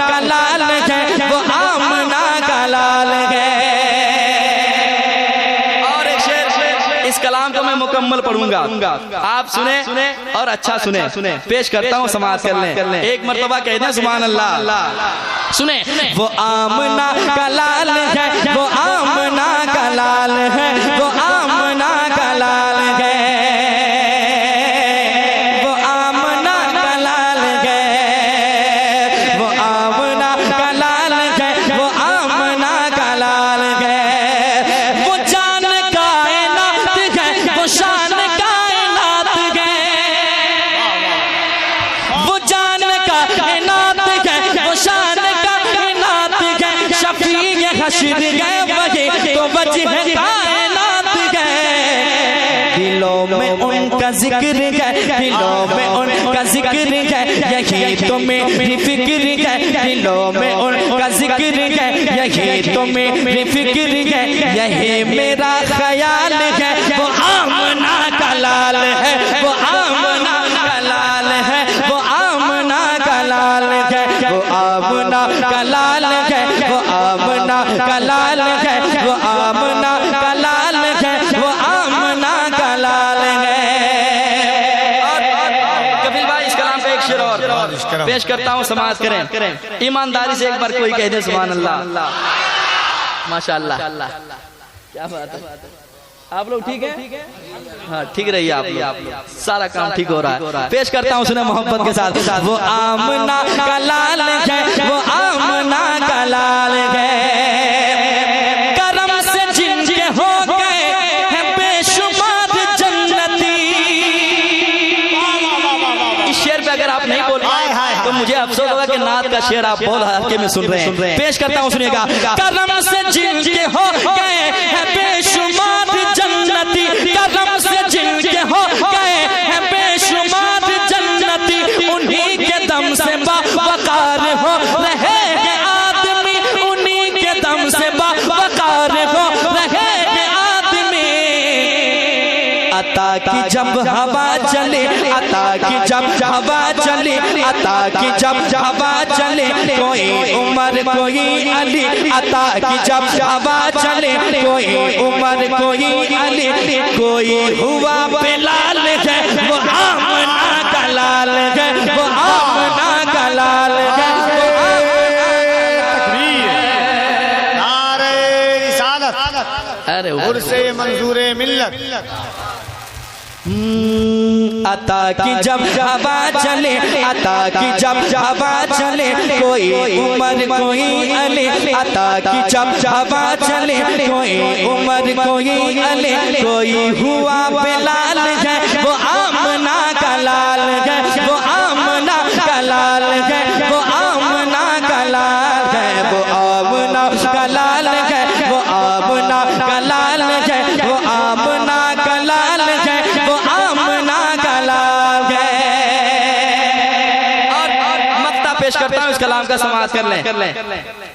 کا لال ہے وہ آمنہ کا لال ہے۔ اور ایک شعر اس کلام کو میں مکمل پڑھوں گا، آپ سنیں اور اچھا سنیں، پیش کرتا ہوں سماعت کر لیں، ایک مرتبہ کہہ دیں سبحان اللہ۔ سنیں، وہ آمنہ کا لال ہے وہ آمنہ کا لال ہے وہ آمنہ کا لال ہے وہ آمنہ کا لال ہے وہ آمنہ کا لال ہے وہ آمنہ کا لال ہے۔ وہ جان کائنات ہے وہ شان کائنات ہے، وہ جان کائنات ہے وہ شان کائنات ہے، شفیع حشر ہے وہی تو وجہ کائنات ہے۔ دلوں میں ان کا ذکر ہے، دلوں میں ان کا ذکر ہے، یہی تو میری فکر ہے، دلوں میں ان کا ذکر ہے، یہی تو میری فکر ہے، یہی میرا خیال ہے۔ وہ آمنہ کا لال ہے وہ آمنہ کا لال ہے وہ آمنہ کا لال ہے وہ آمنہ کا لال ہے وہ آمنہ کا لال ہے وہ آمنہ کا لال ہے وہ آمنہ کا لال ہے۔ اور کبیر بھائی اس کلام پہ ایک شعر اور پیش کرتا ہوں، سماعت کریں، ایمانداری سے ایک بار کوئی کہہ دے سبحان اللہ۔ ماشاءاللہ، کیا بات ہے، آپ لوگ ٹھیک ہیں؟ ہاں ٹھیک رہیے آپ لوگ، سارا کام ٹھیک ہو رہا ہے۔ پیش کرتا ہوں سنیں محبت کے ساتھ، وہ آمنہ کا لال ہے وہ آمنہ کا لال ہے، کرم سے جن کے ہو گئے ہیں بے شمار جنتی۔ اس شعر پہ اگر آپ نہیں بول پائے تو مجھے افسوس ہوگا کہ نعت کا شعر آپ بول حلقے میں سن رہے ہیں۔ پیش کرتا ہوں سنیے گا، کرم سے جن کے ہو گئے ہیں بے شمار جنتی، کرم سے جن کے ہو گئے ہیں بے شمار جنتی، انہی کے دم سے باوقار ہو رہے ہیں آدمی، انہی کے دم سے باوقار ہو رہے ہیں آدمی۔ عطا کی جب ہوا چلے، عطا کی جب ہوا چلے، عطا کی جب ہوا چلے، کوئی عمر کوئی علی، عطا کی جب ہوا چلے، کوئی عمر کوئی علی، کوئی ہوا بلال ہے وہ آمنہ کا لال ہے وہ آمنہ کا لال ہے۔ نعرہ رسالت، ارے عرص منظور ملت۔ عطا کی جب ہوا چلے، عطا کی جب ہوا چلے، کوئی عمر کوئی علی، عطا کی جب ہوا چلے، کوئی عمر کوئی علی، کوئی ہوا بلال ہے وہ آمنہ کا لال ہے وہ آمنہ کا لال ہے وہ آمنہ کا لال ہے وہ آمنہ کا لال ہے وہ آمنہ کا لال ہے وہ آمنہ کا لال ہے وہ آمنہ کا لال ہے۔ اور مقطع پیش کرتا ہوں، اس کلام کا سماعت کر لیں،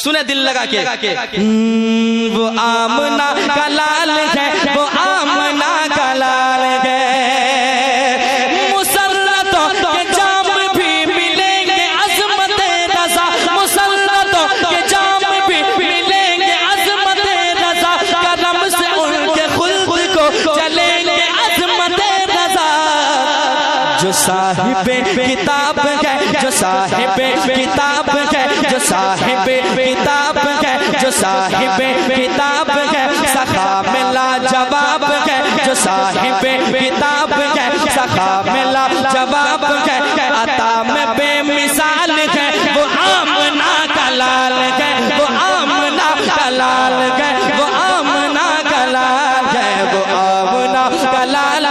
سنیں دل لگا کے، وہ آمنہ کا لال ہے وہ آمنہ کا لال ہے، مسلطوں کے جام بھی ملیں گے عظمت رضا، مسلطوں کے جام بھی ملیں گے عظمت رضا، کرم سے ان کے خلد کو چلیں گے عظمت رضا۔ جو صاحب کتاب ہے جو صاحب کتاب ہے جو صاحب کتاب ہے جو صاحب کتاب ہے، سخا میں لاجواب ہے جو صاحب کتاب ہے، سخا میں لاجواب ہے، عطا میں بے مثال ہے وہ آمنہ کا لال ہے وہ آمنہ کا لال ہے وہ آمنہ کا لال ہے وہ آمنہ کا لال